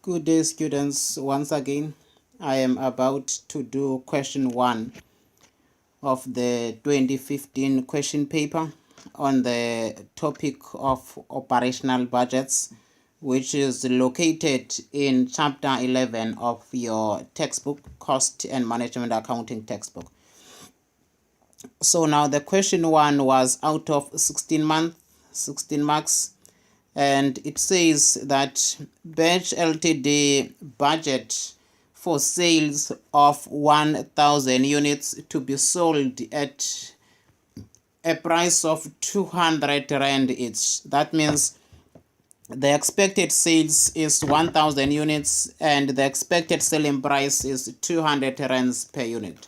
Good day, students. Once again, I am about to do question 1 of the 2015 question paper on the topic of operational budgets, which is located in chapter 11 of your textbook, Cost and Management Accounting textbook. So now the question 1 was out of 16 marks, and it says that Batch Ltd budget for sales of 1,000 units to be sold at a price of 200 Rand each. That means the expected sales is 1,000 units and the expected selling price is 200 Rands per unit.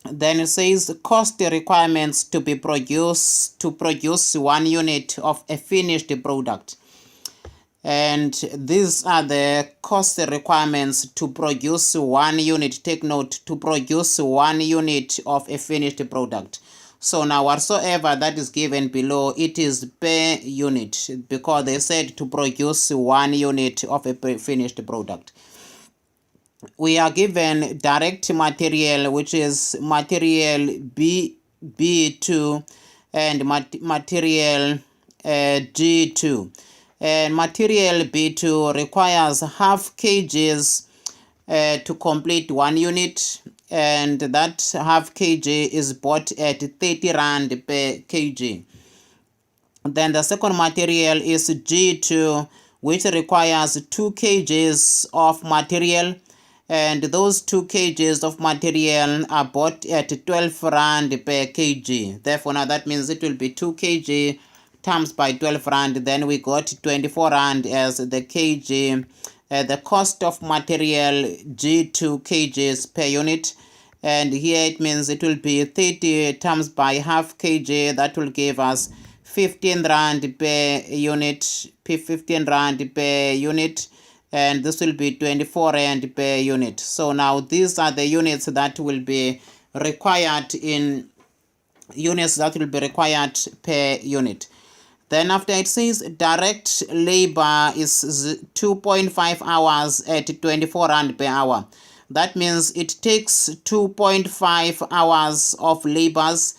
Then it says cost requirements to produce 1 unit of a finished product. And these are the cost requirements to produce 1 unit. Take note, to produce 1 unit of a finished product. So now whatsoever that is given below, it is per unit, because they said to produce 1 unit of a finished product. We are given direct material, which is material B2 and material G2. And material B2 requires half kgs to complete 1 unit, and that half kg is bought at 30 Rand per kg. Then the second material is G2, which requires 2 kgs of material, and those 2 kgs of material are bought at 12 Rand per kg. Therefore, now that means it will be 2 kg times by 12 Rand. Then we got 24 Rand as the kg, the cost of material G2 kgs per unit. And here it means it will be 30 times by half kg. That will give us 15 Rand per unit, 15 Rand per unit. And this will be 24 Rand per unit. So now these are the units that will be required per unit. Then after it says direct labor is 2.5 hours at 24 Rand per hour. That means it takes 2.5 hours of labors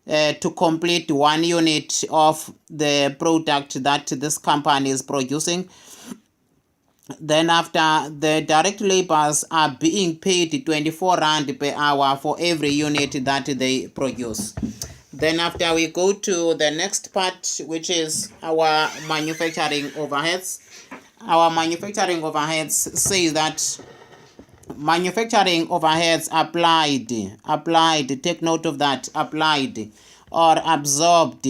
to complete 1 unit of the product that this company is producing. Then after, the direct labors are being paid 24 Rand per hour for every unit that they produce. Then after, we go to the next part, which is our manufacturing overheads. Our manufacturing overheads says that manufacturing overheads applied, take note of that, applied or absorbed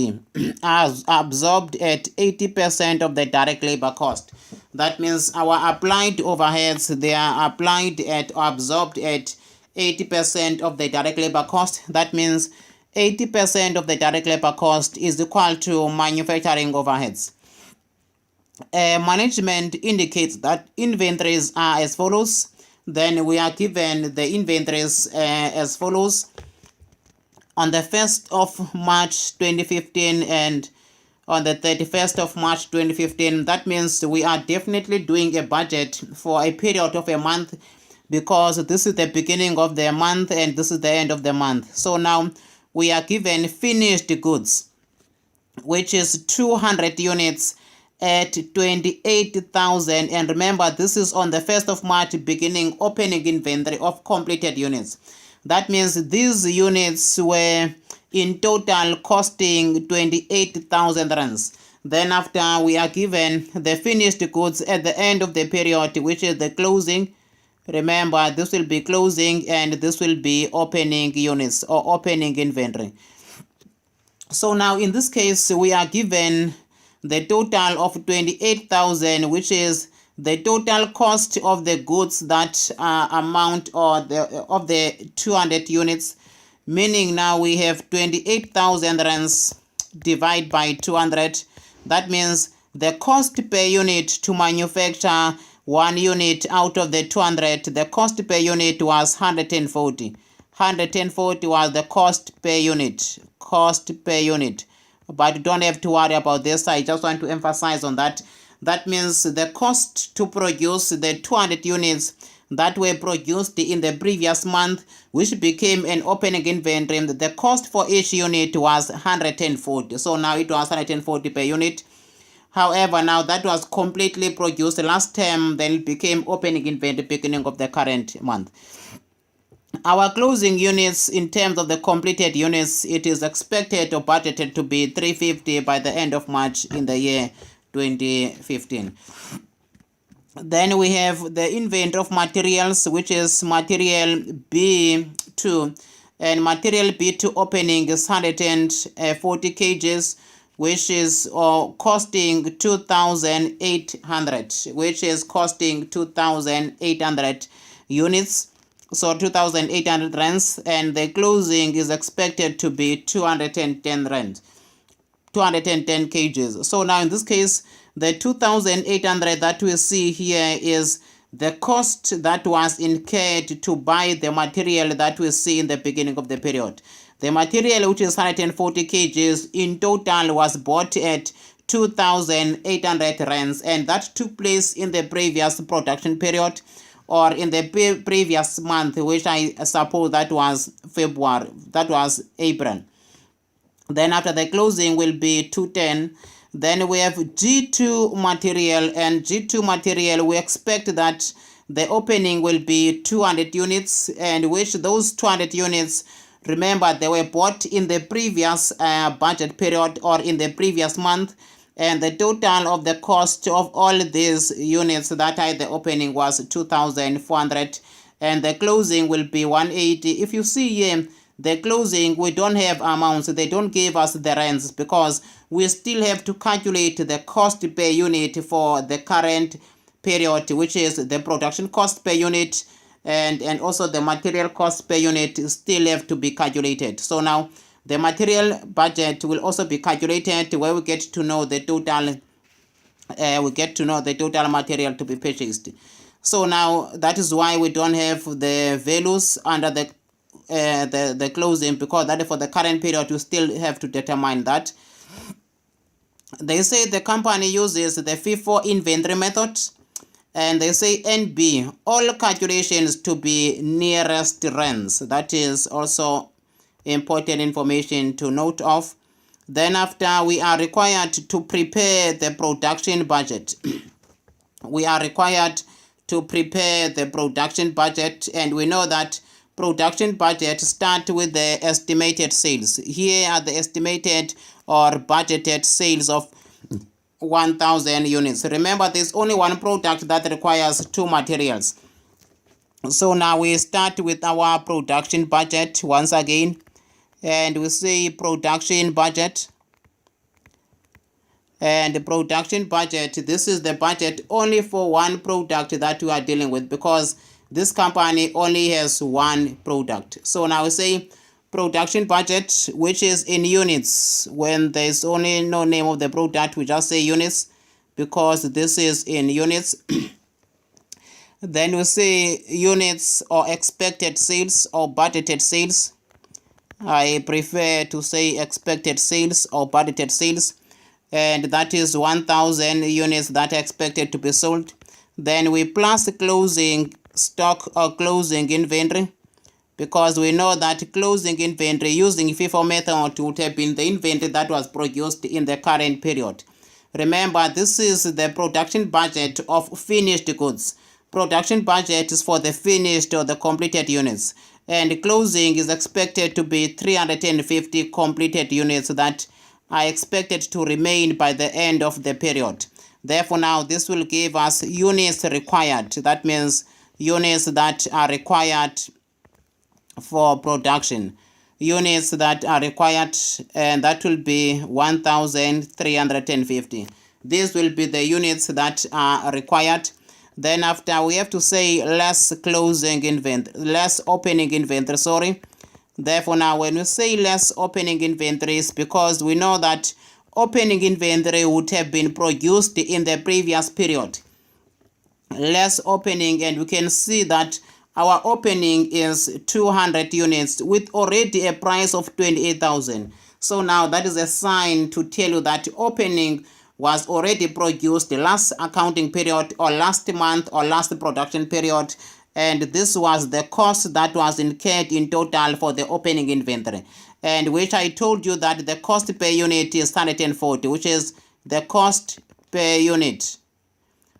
absorbed at 80% of the direct labor cost. That means our applied overheads, they are applied at or absorbed at 80% of the direct labor cost. That means 80% of the direct labor cost is equal to manufacturing overheads. Management indicates that inventories are as follows. Then we are given the inventories as follows. On the 1st of March 2015 and on the 31st of March 2015, that means we are definitely doing a budget for a period of a month, because this is the beginning of the month and this is the end of the month. So now we are given finished goods, which is 200 units at 28,000. And remember, this is on the 1st of March, beginning opening inventory of completed units. That means these units were in total costing 28,000 Rands. Then after, we are given the finished goods at the end of the period, which is the closing. Remember, this will be closing and this will be opening units or opening inventory. So now in this case, we are given the total of 28,000, which is the total cost of the goods that amount of the 200 units, meaning now we have 28,000 Rands divided by 200. That means the cost per unit to manufacture 1 unit out of the 200, the cost per unit was 140. 140 was the cost per unit. But you don't have to worry about this. I just want to emphasize on that. That means the cost to produce the 200 units that were produced in the previous month, which became an opening inventory, the cost for each unit was 140. So now it was 140 per unit. However, now that was completely produced last term, then it became opening inventory beginning of the current month. Our closing units in terms of the completed units, it is expected or budgeted to be 350 by the end of March in the year 2015. Then we have the inventory of materials, which is material B2, and material B2 opening is 140 kgs, which is costing 2,800, which is costing 2,800 units. So 2,800 rands, and the closing is expected to be 210 rand, 210 kgs. So now in this case, the 2,800 that we see here is the cost that was incurred to buy the material that we see in the beginning of the period. The material, which is 140 kgs in total, was bought at 2,800 rands, and that took place in the previous production period, or in the previous month, which I suppose that was February, that was April. Then after the closing will be 210. Then we have G2 material, and G2 material, we expect that the opening will be 200 units, and which those 200 units, remember, they were bought in the previous budget period or in the previous month, and the total of the cost of all these units that are the opening was 2,400, and the closing will be 180. If you see here, the closing, we don't have amounts, they don't give us the rands, because we still have to calculate the cost per unit for the current period, which is the production cost per unit, and also the material cost per unit still have to be calculated. So now the material budget will also be calculated, where we get to know the total material to be purchased. So now that is why we don't have the values under the closing, because that for the current period you still have to determine that. They say the company uses the FIFO inventory method, and they say NB, all calculations to be nearest rands. That is also important information to note of. Then after, we are required to prepare the production budget. We are required to prepare the production budget, and we know that production budget start with the estimated sales. Here are the estimated or budgeted sales of 1,000 units. Remember, there's only one product that requires two materials. So now we start with our production budget once again, and we say production budget. And the production budget, this is the budget only for one product that we are dealing with, because this company only has one product. So now we say production budget, which is in units. When there's only no name of the product, we just say units, because this is in units. Then we say units or expected sales or budgeted sales. I prefer to say expected sales or budgeted sales, and that is 1,000 units that are expected to be sold. Then we plus closing stock or closing inventory, because we know that closing inventory using FIFO method would have been the inventory that was produced in the current period. Remember, this is the production budget of finished goods. Production budget is for the finished or the completed units, and closing is expected to be 350 completed units that are expected to remain by the end of the period. Therefore, now this will give us units required. That means units that are required for production. Units that are required, and that will be 1,350. These will be the units that are required. Then after, we have to say less closing inventory, less opening inventory, sorry. Therefore, now when we say less opening inventories, because we know that opening inventory would have been produced in the previous period. Less opening, and we can see that our opening is 200 units with already a price of 28,000. So now that is a sign to tell you that opening was already produced last accounting period or last month or last production period, and this was the cost that was incurred in total for the opening inventory, and which I told you that the cost per unit is 140, which is the cost per unit,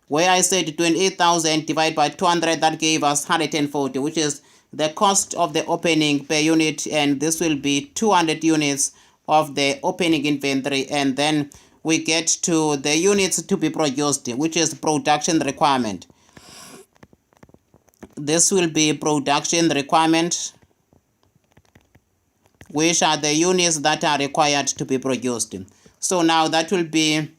where I said 28,000 divided by 200, that gave us 140, which is the cost of the opening per unit, and this will be 200 units of the opening inventory, and then we get to the units to be produced, which is production requirement. This will be production requirement, which are the units that are required to be produced. So now that will be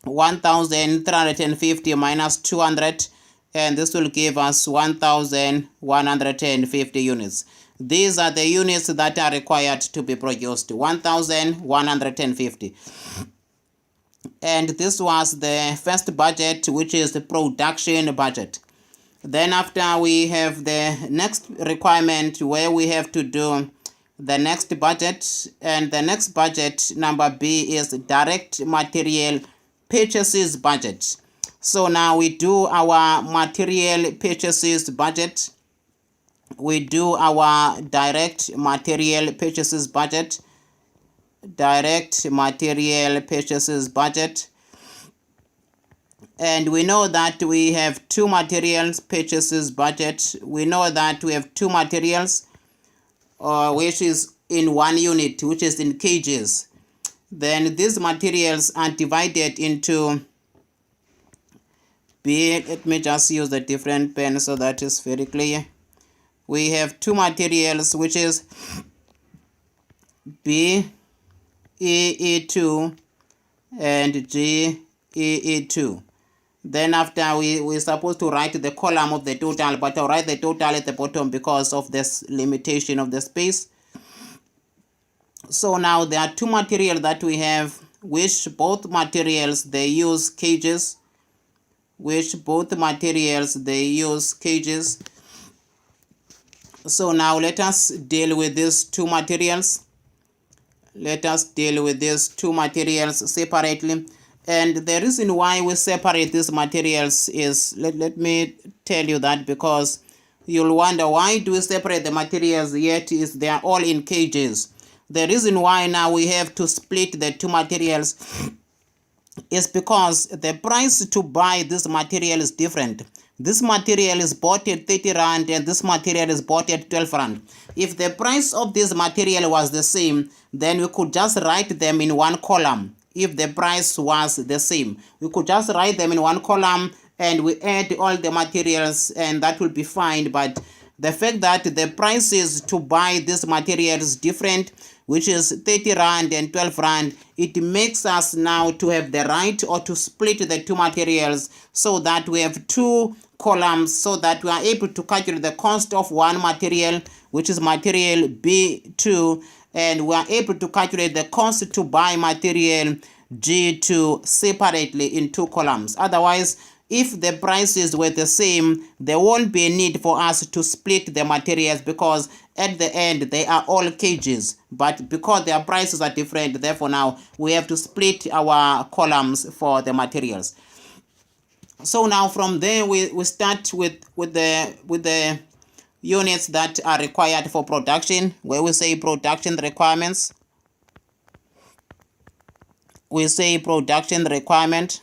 1,350 minus 200, and this will give us 1,150 units. These are the units that are required to be produced, 1,150. And this was the first budget, which is the production budget. Then after we have the next requirement, where we have to do the next budget, and the next budget, number B, is direct material purchases budget. So now we do our material purchases budget. We do our direct material purchases budget. Direct material purchases budget. And we know that we have two materials purchases budget. We know that we have two materials, which is in 1 unit, which is in kgs. Then these materials are divided into B. Let me just use a different pen so that is very clear. We have two materials, which is B, EE2 and G, EE2. Then after we're supposed to write the column of the total, but I'll write the total at the bottom because of this limitation of the space. So now there are two materials that we have, which both materials they use kgs. So now let us deal with these two materials. Separately. And the reason why we separate these materials is, let me tell you that, because you'll wonder, why do we separate the materials yet is they are all in kgs? The reason why now we have to split the two materials is because the price to buy this material is different. This material is bought at 30 Rand and this material is bought at 12 Rand. If the price of this material was the same, then we could just write them in one column. If the price was the same, we could just write them in one column and we add all the materials and that will be fine. But the fact that the prices to buy this material is different, which is 30 Rand and 12 Rand, it makes us now to have the right or to split the two materials so that we have two columns, so that we are able to calculate the cost of one material, which is material B2, and we are able to calculate the cost to buy material G2 separately in two columns. Otherwise, if the prices were the same, there won't be a need for us to split the materials, because at the end they are all kgs. But because their prices are different, therefore now we have to split our columns for the materials. So now from there we start with the units that are required for production, where we say production requirements. We say production requirement,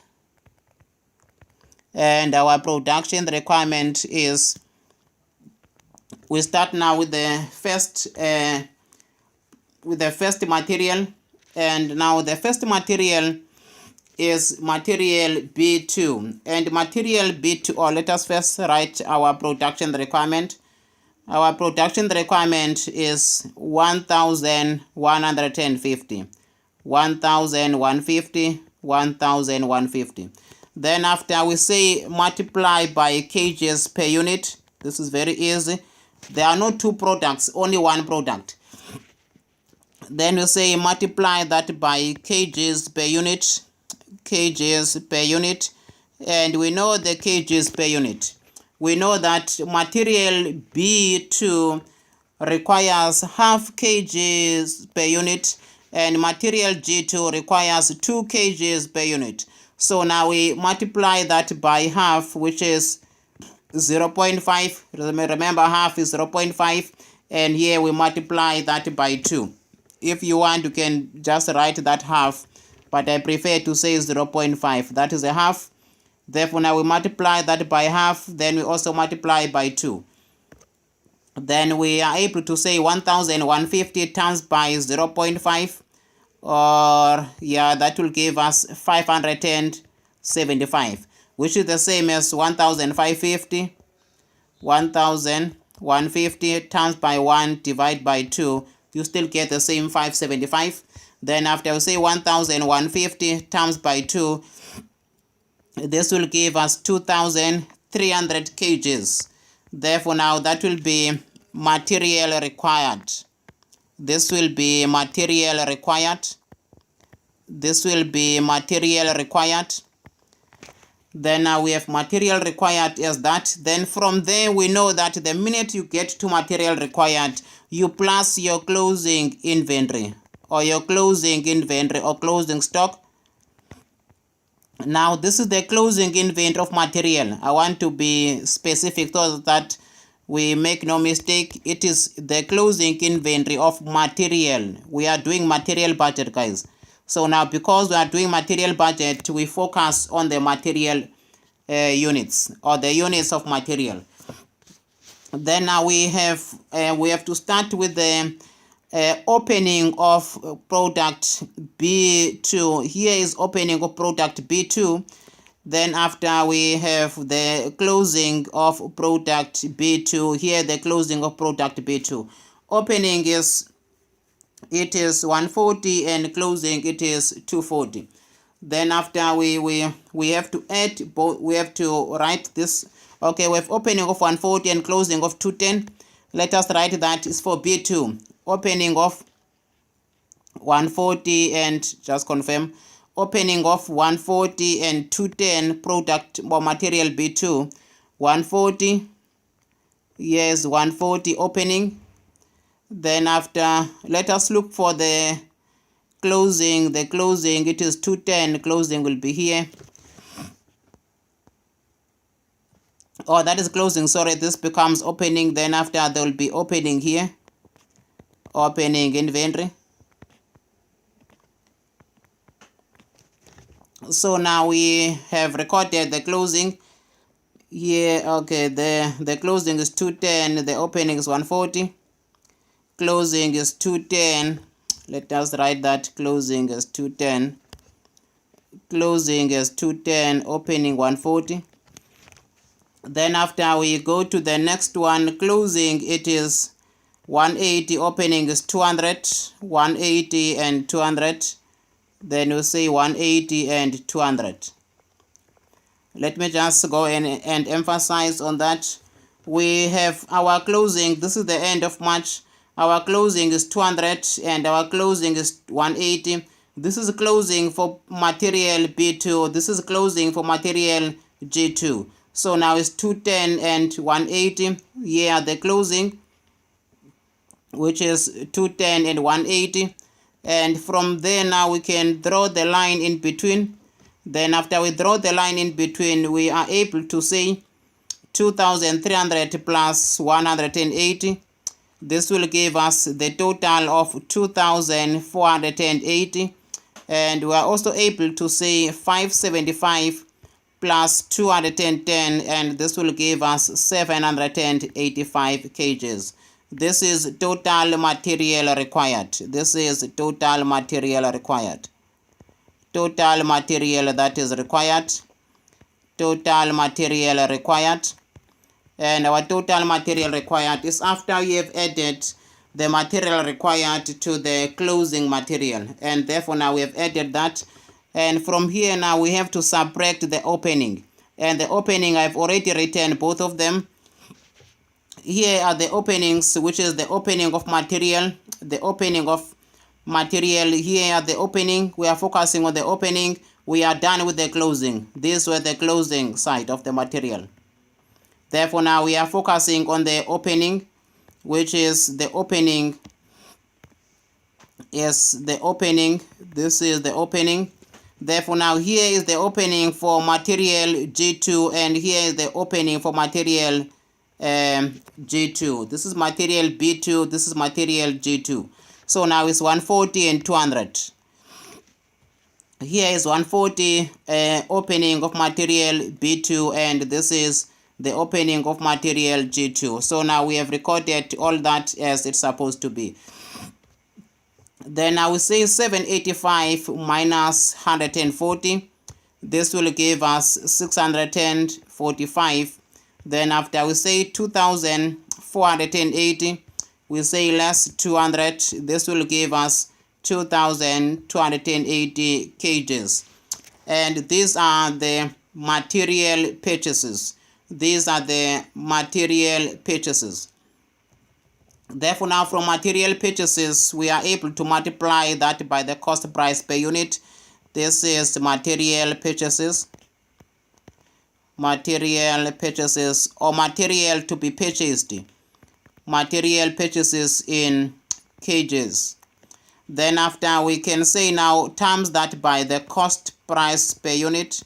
and our production requirement is, we start now with the first material, and now the first material is material B2, and material B2, or let us first write our production requirement. Our production requirement is 1,150. 1,150. Then after we say multiply by kgs per unit. This is very easy. There are no two products, only one product. Then we say multiply that by kgs per unit. And we know the kgs per unit. We know that material B2 requires half kgs per unit, and material G2 requires 2 kgs per unit. So now we multiply that by half, which is 0.5. Remember, half is 0.5, and here we multiply that by 2. If you want, you can just write that half, but I prefer to say 0.5. That is a half. Therefore, now we multiply that by half, then we also multiply by 2. Then we are able to say 1,150 times by 0.5, or yeah, that will give us 575, which is the same as 1,550. 1,150 times by 1 divided by 2, you still get the same 575. Then after we say 1,150 times by 2, this will give us 2,300 kgs. Therefore, now that will be material required. This will be material required. This will be material required. Then now we have material required as that. Then from there we know that the minute you get to material required, you plus your closing inventory or closing stock. Now this is the closing inventory of material. I want to be specific so that we make no mistake. It is the closing inventory of material. We are doing material budget, guys. So now, because we are doing material budget, we focus on the material units, or the units of material. Then now we have to start with the opening of product B2. Here is opening of product B2. Then after we have the closing of product B2. Here the closing of product B2. Opening is 140 and closing it is 240. Then after we have to add both. We have to write this. Okay, we have opening of 140 and closing of 210. Let us write that is for B2. Opening of 140 and just confirm. Opening of 140 and 210 product or material B2. 140. Yes, 140 opening. Then after, let us look for the closing. The closing, it is 210. Closing will be here. Oh, that is closing. Sorry, this becomes opening. Then after, there will be opening here. Opening inventory. So now we have recorded the closing here. Okay, the closing is 210. The opening is 140. Closing is 210. Let us write that. Closing is 210. Closing is 210. Opening 140. Then after we go to the next one, closing it is 180. Opening is 200. 180 and 200. Then we say 180 and 200. Let me just go and emphasize on that. We have our closing. This is the end of March. Our closing is 200 and our closing is 180. This is closing for material B2. This is closing for material G2. So now it's 210 and 180. Here the closing, which is 210 and 180. And from there now we can draw the line in between. Then after we draw the line in between, we are able to say 2,300 plus 180. This will give us the total of 2,480. And we are also able to say 575 plus 210, and this will give us 785 kgs. This is total material required. This is total material required. Total material that is required. Total material required. And our total material required is after we have added the material required to the closing material. And therefore now we have added that. And from here now we have to subtract the opening. And the opening, I've already written both of them. Here are the openings, which is the opening of material. The opening of material. Here are the opening. We are focusing on the opening. We are done with the closing. These were the closing side of the material. Therefore, now we are focusing on the opening, which is the opening is the opening. This is the opening. Therefore, now here is the opening for material G2, and here is the opening for material G2. This is material B2, this is material G2. So now it's 140 and 200. Here is 140 opening of material B2, and this is the opening of material G2. So now we have recorded all that as it's supposed to be. Then I will say 785 minus 140. This will give us 645. Then after we say 2480, we say less 200. This will give us 2280 kgs. And these are the material purchases. These are the material purchases. Therefore, now from material purchases, we are able to multiply that by the cost price per unit. This is material purchases. Material purchases, or material to be purchased. Material purchases in kgs. Then after we can say now times that by the cost price per unit.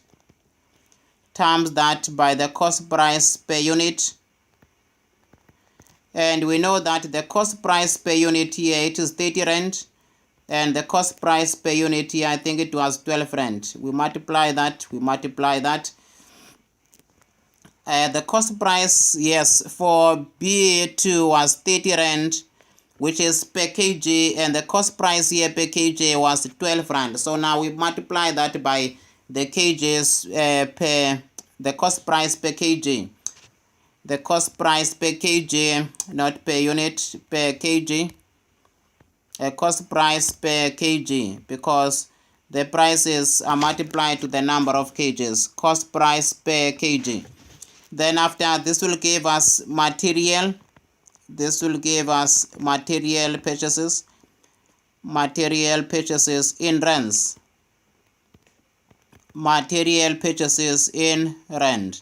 Times that by the cost price per unit. And we know that the cost price per unit here, it is 30 rand. And the cost price per unit here, I think it was 12 rand. We multiply that. The cost price, yes, for B2 was 30 rand, which is per kg. And the cost price here per kg was 12 rand. So now we multiply that by the kgs the cost price per kg. The cost price per kg, not per unit, per kg. Cost price per kg, because the prices are multiplied to the number of kgs. Cost price per kg. Then after, this will give us material. This will give us material purchases. Material purchases in rands. Material purchases in rand.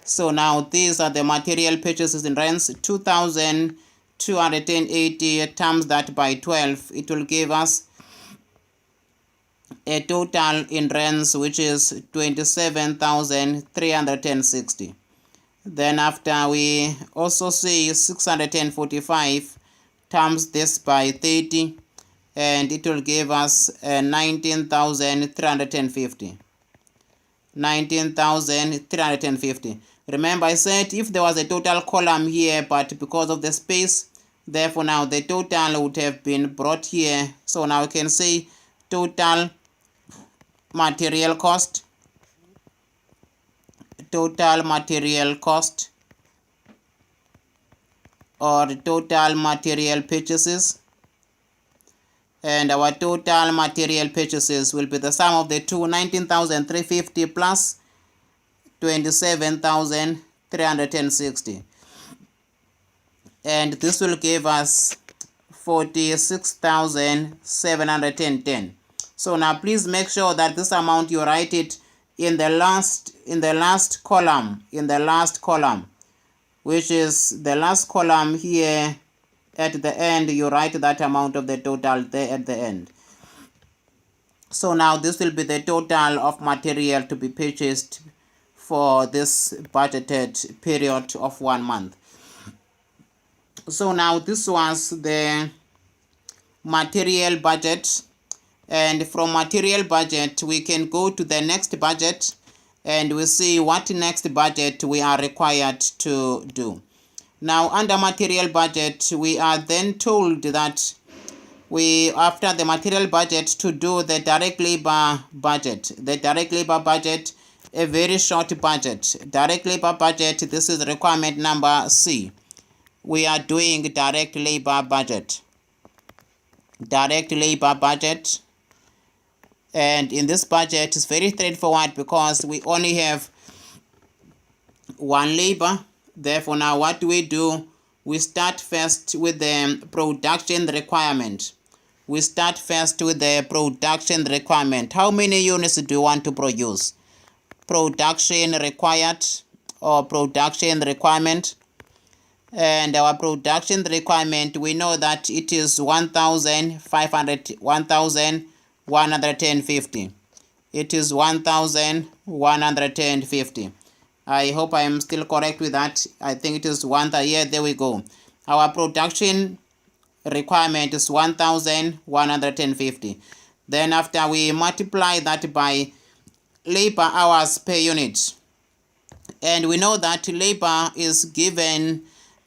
So now these are the material purchases in rands. 2280 times that by 12. It will give us a total in rands, which is 27,360. Then after, we also see 645 times this by 30, and it will give us 19,350. 19,350. Remember, I said if there was a total column here, but because of the space, therefore now the total would have been brought here. So now we can say total material cost. Total material cost, or total material purchases. And our total material purchases will be the sum of the two, 19,350 plus 27,360. And this will give us 46,710. So now please make sure that this amount you write it in the last column, which is the last column here. At the end, you write that amount of the total there at the end. So now this will be the total of material to be purchased for this budgeted period of 1 month. So now this was the material budget. And from material budget, we can go to the next budget, and we see what next budget we are required to do. Now, under material budget, we are then told that after the material budget, to do the direct labor budget. The direct labor budget, a very short budget. Direct labor budget, this is requirement number C. We are doing direct labor budget. Direct labor budget. And in this budget, it's very straightforward because we only have one labor. Therefore, now what do? We start first with the production requirement. We start first with the production requirement. How many units do you want to produce? Production required, or production requirement. And our production requirement, we know that it is 1,150. It is 1,150. I hope I am still correct with that. I think it is 1,000. Yeah, there we go. Our production requirement is 1,150. Then after we multiply that by labor hours per unit, and we know that labor is given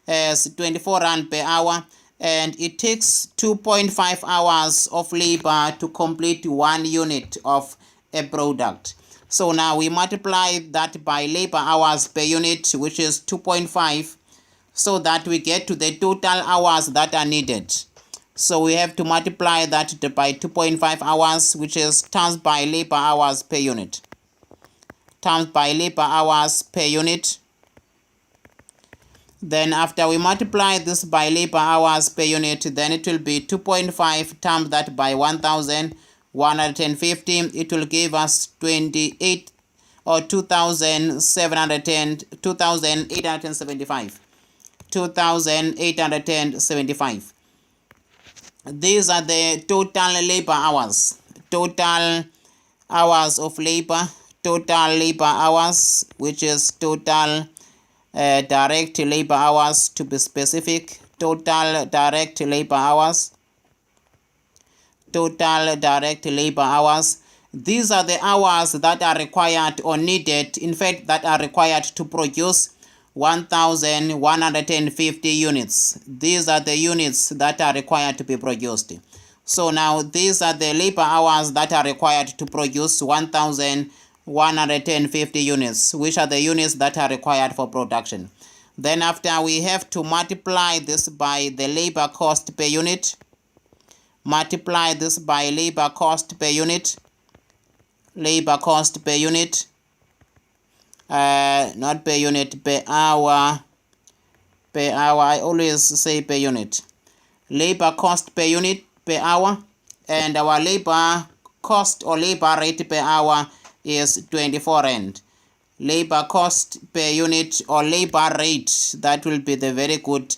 as 24 rand per hour, and it takes 2.5 hours of labor to complete 1 unit of a product. So now we multiply that by labor hours per unit, which is 2.5, so that we get to the total hours that are needed. So we have to multiply that by 2.5 hours, which is times by labor hours per unit. Times by labor hours per unit. Then after we multiply this by labor hours per unit, then it will be 2.5 times that by 1,150. It will give us 28 or 2,875. 2,875. These are the total labor hours. Total hours of labor. Total labor hours, which is total direct labor hours to be specific. Total direct labor hours. Total direct labor hours. These are the hours that are required or needed, in fact, that are required to produce 1,150 units. These are the units that are required to be produced. So now these are the labor hours that are required to produce 1,150 units, which are the units that are required for production. Then after we have to multiply this by the labor cost per unit. Multiply this by labor cost per unit. Labor cost per unit. Not per unit, per hour. Per hour, I always say per unit. Labor cost per unit per hour. And our labor cost or labor rate per hour is 24 rand. Labor cost per unit or labor rate, that will be the very good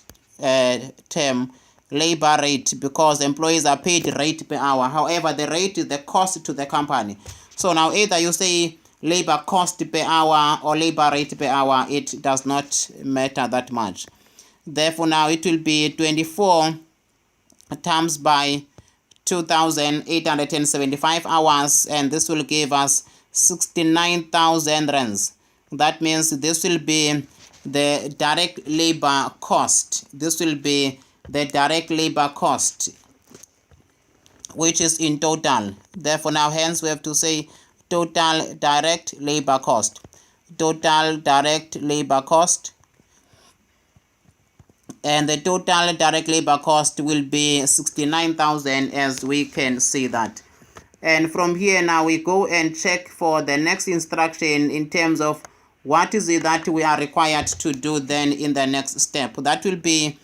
term. Labor rate, because employees are paid rate per hour. However, the rate is the cost to the company. So now either you say labor cost per hour or labor rate per hour, it does not matter that much. Therefore, now it will be 24 times by 2,875 hours, and this will give us 69,000 rands. That means this will be the direct labor cost. This will be the direct labor cost, which is in total. Therefore, now hence we have to say total direct labor cost. Total direct labor cost. And the total direct labor cost will be 69,000, as we can see that. And from here now we go and check for the next instruction in terms of what is it that we are required to do then in the next step. That will be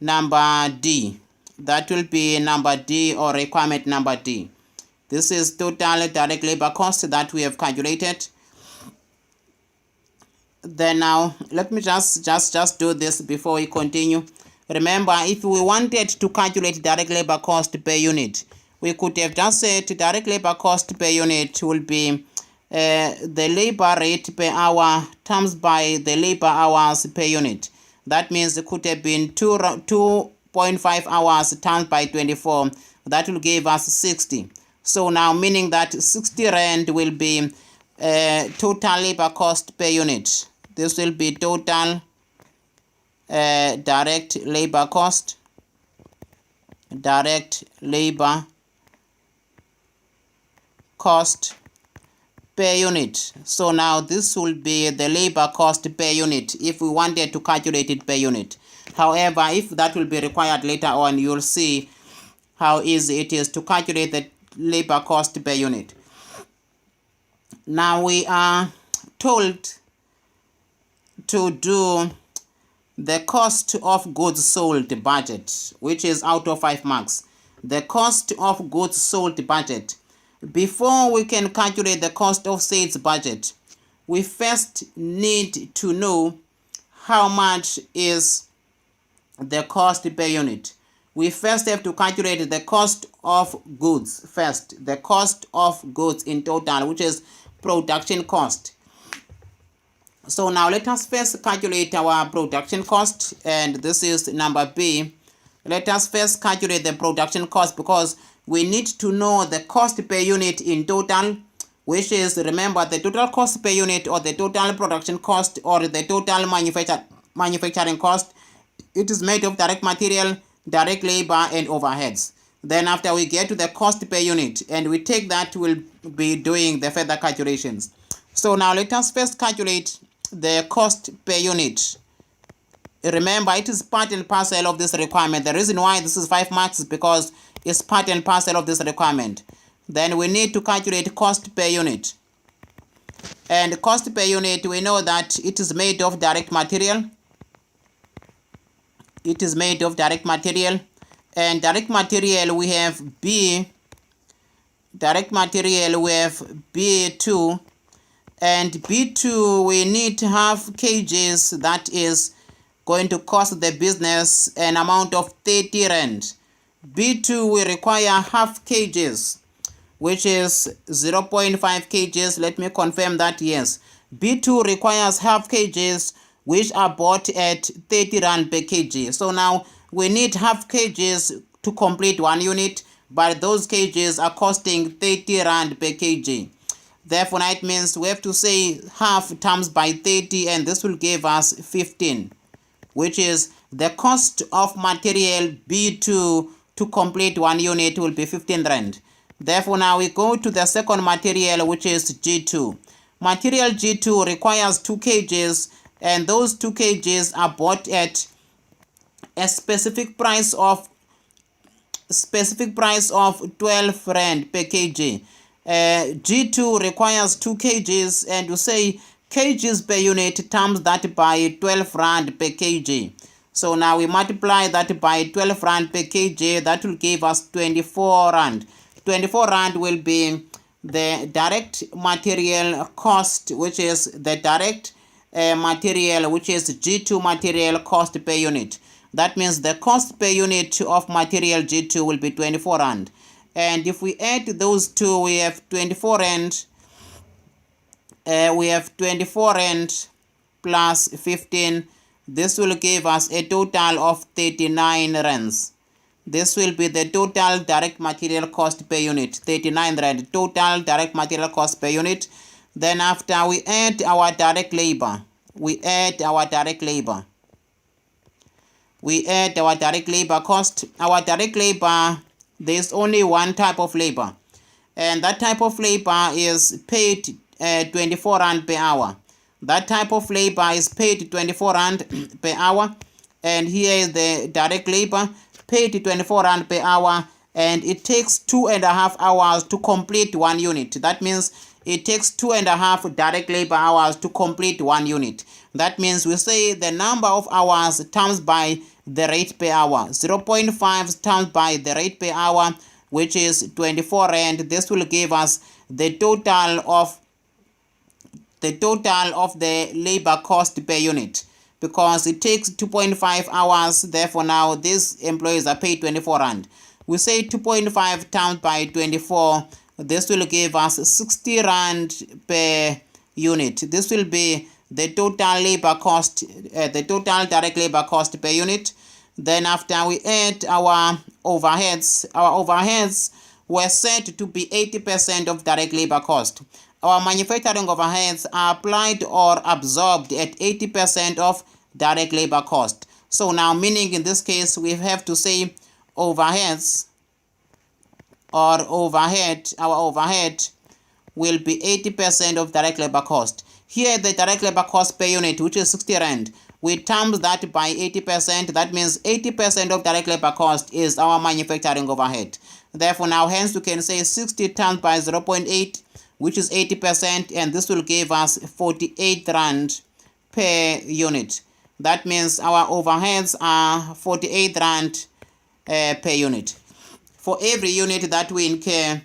number D. That will be number D, or requirement number D. This is total direct labor cost that we have calculated. Then now let me just do this before we continue. Remember, if we wanted to calculate direct labor cost per unit, we could have just said direct labor cost per unit will be the labor rate per hour times by the labor hours per unit. That means it could have been 2.5 hours times by 24. That will give us 60. So now meaning that 60 rand will be total labor cost per unit. This will be total direct labor cost. Direct labor cost per unit. So now this will be the labor cost per unit if we wanted to calculate it per unit. However, if that will be required later on, you'll see how easy it is to calculate the labor cost per unit. Now we are told to do the cost of goods sold budget, which is out of 5 marks. The cost of goods sold budget. Before we can calculate the cost of sales budget, we first need to know how much is the cost per unit. We first have to calculate the cost of goods first, the cost of goods in total, which is production cost. So now let us first calculate our production cost, and this is number B. Let us first calculate the production cost because we need to know the cost per unit in total, which is, remember, the total cost per unit or the total production cost or the total manufacturing cost. It is made of direct material, direct labor, and overheads. Then after we get to the cost per unit and we take that, we'll be doing the further calculations. So now let us first calculate the cost per unit. Remember, it is part and parcel of this requirement. The reason why this is 5 marks is because it's part and parcel of this requirement. Then we need to calculate cost per unit. And cost per unit, we know that it is made of direct material. It is made of direct material. And direct material, we have B. Direct material, we have B2. And B2, we need half kgs. That is going to cost the business an amount of 30 rand. B2 will require half kgs, which is 0.5 kgs. Let me confirm that, yes. B2 requires half kgs, which are bought at 30 rand per kg. So now we need half kgs to complete 1 unit, but those kgs are costing 30 rand per kg. Therefore, it means we have to say half times by 30, and this will give us 15, which is the cost of material B2 to complete 1 unit will be 15 rand. Therefore, now we go to the second material, which is G2. Material G2 requires 2 kgs, and those 2 kgs are bought at a specific price of 12 rand per kg. G2 requires 2 kgs, and you say kgs per unit times that by 12 rand per kg. So now we multiply that by 12 rand per kg. That will give us 24 rand. 24 rand will be the direct material cost, which is the direct material, which is G2 material cost per unit. That means the cost per unit of material G2 will be 24 rand. And if we add those two, we have 24 rand. We have 24 rand plus 15. This will give us a total of 39 rands. This will be the total direct material cost per unit, 39 rand, total direct material cost per unit. Then after we add our direct labor, we add our direct labor cost. Our direct labor, there's only one type of labor, and that type of labor is paid 24 rand per hour. That type of labor is paid 24 rand per hour, and here is the direct labor paid 24 rand per hour, and it takes 2.5 hours to complete 1 unit. That means it takes 2.5 direct labor hours to complete 1 unit. That means we say the number of hours times by the rate per hour. 0.5 times by the rate per hour, which is 24 rand. This will give us the total of the labor cost per unit, because it takes 2.5 hours. Therefore, now these employees are paid 24 rand. We say 2.5 times by 24. This will give us 60 rand per unit. This will be the total labor cost, the total direct labor cost per unit. Then after we add our overheads were set to be 80% of direct labor cost. Our manufacturing overheads are applied or absorbed at 80% of direct labor cost. So now, meaning in this case, we have to say overheads or overhead, our overhead will be 80% of direct labor cost. Here, the direct labor cost per unit, which is 60 rand, we times that by 80%. That means 80% of direct labor cost is our manufacturing overhead. Therefore, now hence we can say 60 times by 0.8, which is 80%, and this will give us 48 rand per unit. That means our overheads are 48 rand per unit. For every unit that we incur,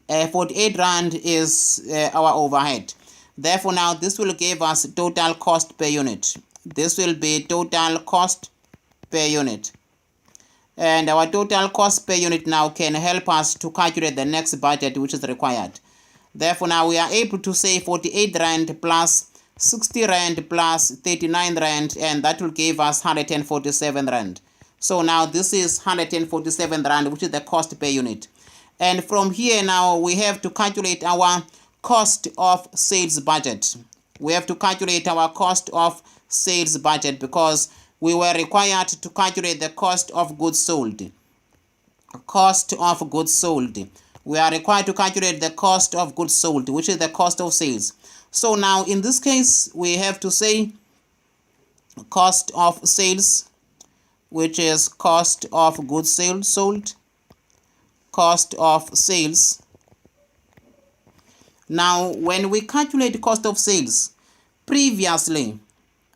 48 rand is our overhead. Therefore, now this will give us total cost per unit. This will be total cost per unit. And our total cost per unit now can help us to calculate the next budget which is required. Therefore, now we are able to say 48 Rand plus 60 Rand plus 39 Rand, and that will give us 147 Rand. So now this is 147 Rand, which is the cost per unit. And from here now we have to calculate our cost of sales budget. We have to calculate our cost of sales budget because we were required to calculate the cost of goods sold. Cost of goods sold. We are required to calculate the cost of goods sold, which is the cost of sales. So now in this case, we have to say cost of sales, which is cost of goods sold, cost of sales. Now, when we calculate cost of sales, previously,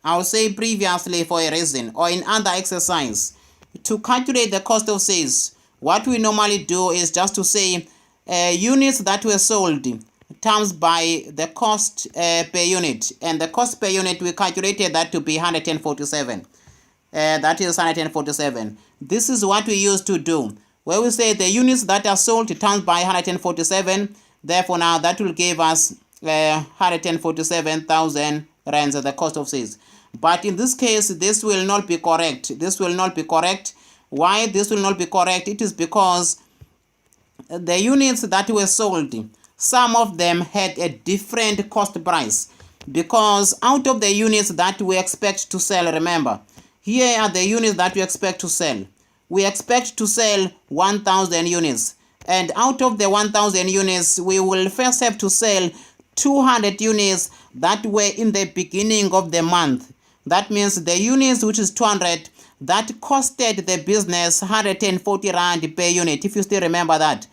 I'll say previously for a reason, or in other exercise, to calculate the cost of sales, what we normally do is just to say units that were sold times by the cost per unit, and the cost per unit we calculated that to be 147. That is 147. This is what we used to do, where we say the units that are sold times by 147. Therefore, now that will give us 147,000 rands as the cost of sales. But in this case, this will not be correct. This will not be correct. Why this will not be correct? It is because the units that were sold, some of them had a different cost price, because out of the units that we expect to sell, remember, here are the units that we expect to sell. We expect to sell 1,000 units, and out of the 1,000 units, we will first have to sell 200 units that were in the beginning of the month. That means the units which is 200 that costed the business 140 Rand per unit, if you still remember that.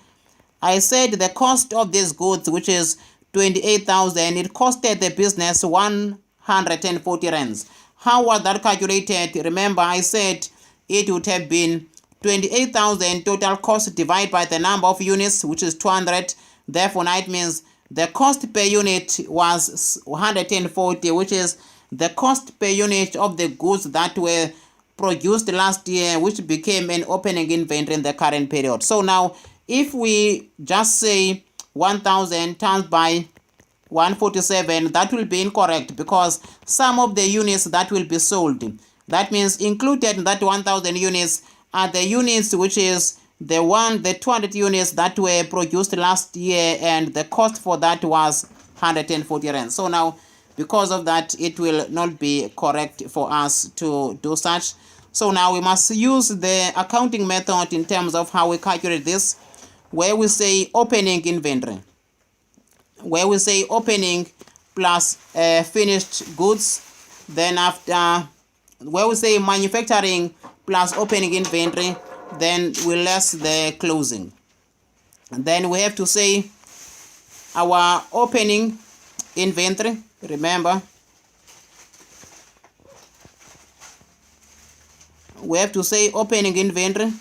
I said the cost of these goods, which is 28,000, it costed the business 140 rands. How was that calculated? Remember, I said it would have been 28,000 total cost divided by the number of units, which is 200. Therefore, now it means the cost per unit was 140, which is the cost per unit of the goods that were produced last year, which became an opening inventory in the current period. So now, if we just say 1,000 times by 147, that will be incorrect, because some of the units that will be sold, that means included in that 1,000 units are the units which is the 200 units that were produced last year, and the cost for that was 140 Rand. So now, because of that, it will not be correct for us to do such. So now we must use the accounting method in terms of how we calculate this, where we say opening inventory, where we say opening plus finished goods. Then after, where we say manufacturing plus opening inventory, then we less the closing. And then we have to say our opening inventory, remember, we have to say opening inventory,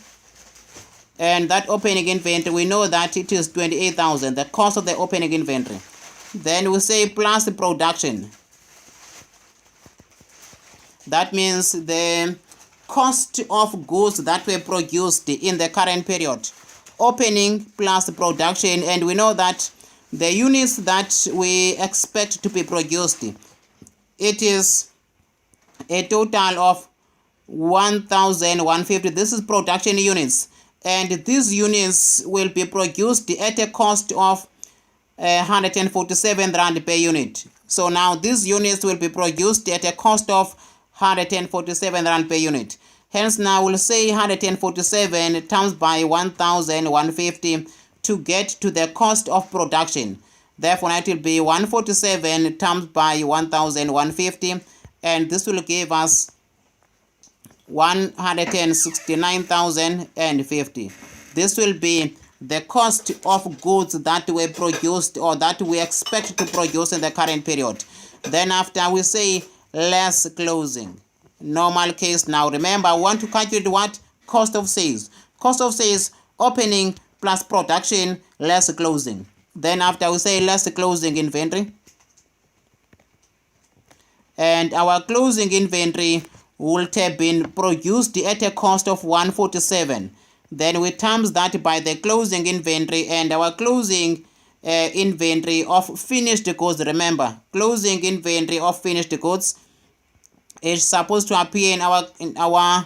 and that opening inventory, we know that it is 28,000, the cost of the opening inventory. Then we say plus the production. That means the cost of goods that were produced in the current period. Opening plus production, and we know that the units that we expect to be produced, it is a total of 1,150. This is production units, and these units will be produced at a cost of 147 Rand per unit. So now these units will be produced at a cost of 147 Rand per unit. Hence now we'll say 147 times by 1,150 to get to the cost of production. Therefore, it will be 147 times by 1,150, and this will give us 169,050. This will be the cost of goods that were produced or that we expect to produce in the current period. Then after we say less closing. Normal case. Now remember, I want to calculate what? Cost of sales. Cost of sales, opening plus production less closing. Then after we say less closing inventory. And our closing inventory would have been produced at a cost of 147. Then we times that by the closing inventory, and our closing inventory of finished goods. Remember, closing inventory of finished goods is supposed to appear in our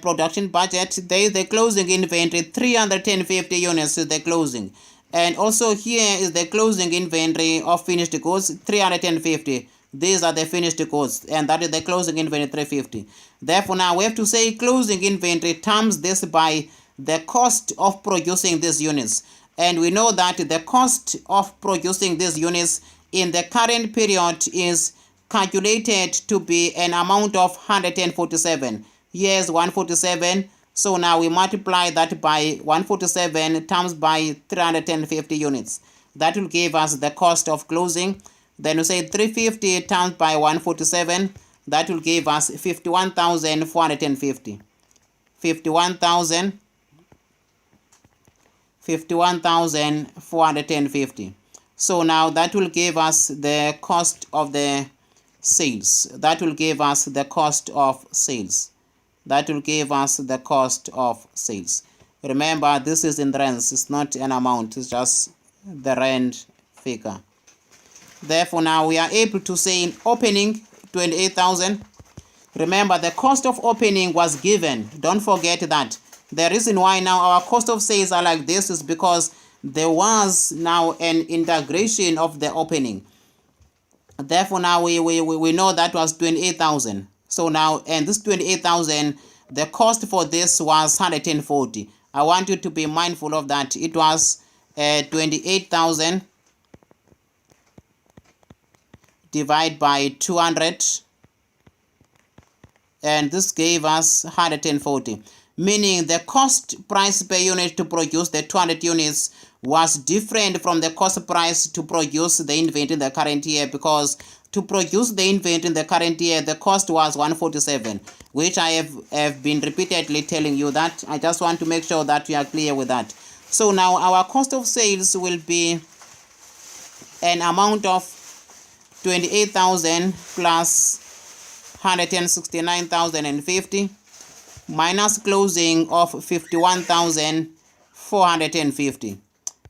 production budget. There is the closing inventory, 350 units is the closing. And also here is the closing inventory of finished goods, 350. These are the finished goods, and that is the closing inventory, 350. Therefore, now we have to say closing inventory times this by the cost of producing these units. And we know that the cost of producing these units in the current period is calculated to be an amount of 147. Here's 147. So now we multiply that by 147 times by 350 units. That will give us the cost of closing. Then we say 350 times by 147. That will give us 51,450. 51,450. So now that will give us the cost of the sales. That will give us the cost of sales. That will give us the cost of sales. Remember, this is in rands. It's not an amount. It's just the rand figure. Therefore, now we are able to say in opening 28,000. Remember, the cost of opening was given. Don't forget that. The reason why now our cost of sales are like this is because there was now an integration of the opening. Therefore, now we know that was 28,000. So now, and this 28,000, the cost for this was 140. I want you to be mindful of that. It was 28,000 divided by 200, and this gave us 140. Meaning the cost price per unit to produce the 200 units was different from the cost price to produce the inventory in the current year, because to produce the inventory in the current year, the cost was 147, which I have been repeatedly telling you that. I just want to make sure that we are clear with that. So now our cost of sales will be an amount of 28,000 plus 169,050 minus closing of 51,450.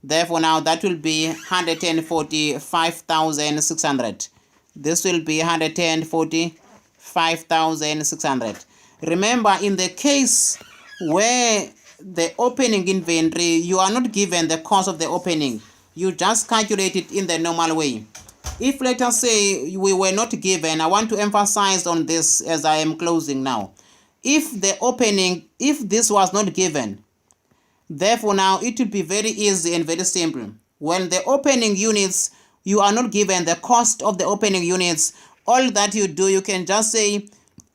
Therefore, now that will be 145,600. This will be 145,600. Remember, in the case where the opening inventory, you are not given the cost of the opening. You just calculate it in the normal way. If, let us say, we were not given, I want to emphasize on this as I am closing now. If this was not given, therefore now it will be very easy and very simple. When the opening units, you are not given the cost of the opening units, all that you do, you can just say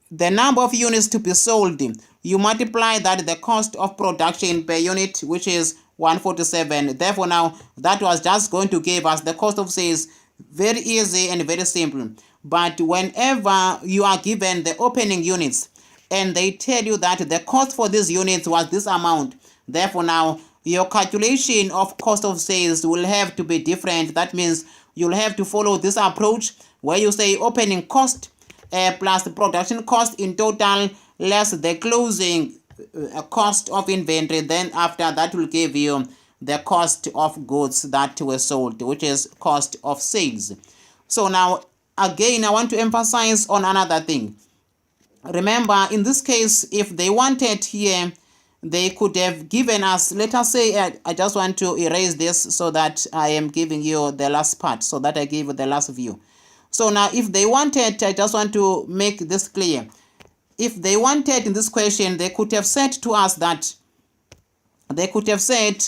the number of units to be sold. You multiply that the cost of production per unit, which is 147. Therefore now that was just going to give us the cost of sales. Very easy and very simple. But whenever you are given the opening units and they tell you that the cost for these units was this amount, therefore now your calculation of cost of sales will have to be different. That means you'll have to follow this approach where you say opening cost plus the production cost in total less the closing cost of inventory. Then after that will give you the cost of goods that were sold, which is cost of sales. So now again, I want to emphasize on another thing. Remember, in this case, if they wanted here, they could have given us, let us say, I just want to erase this so that I am giving you the last part, so that I give you the last view. So now if they wanted, I just want to make this clear. If they wanted in this question, they could have said to us that they could have said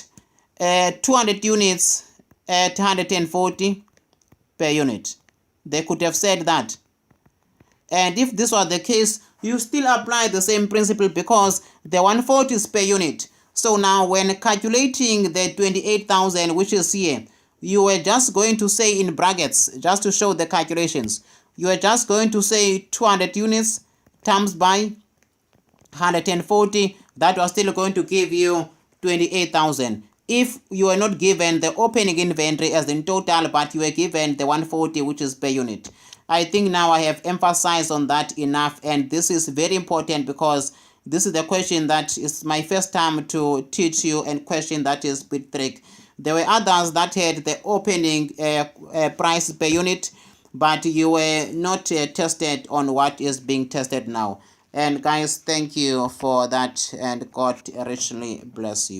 200 units at 140 per unit. They could have said that. And if this was the case, you still apply the same principle because the 140 is per unit. So now when calculating the 28,000, which is here, you were just going to say in brackets, just to show the calculations, you are just going to say 200 units times by 140. That was still going to give you 28,000. If you are not given the opening inventory as in total, but you are given the 140, which is per unit. I think now I have emphasized on that enough, and this is very important because this is the question that is my first time to teach you, and question that is bit trick. There were others that had the opening price per unit, but you were not tested on what is being tested now. And guys, thank you for that, and God richly bless you.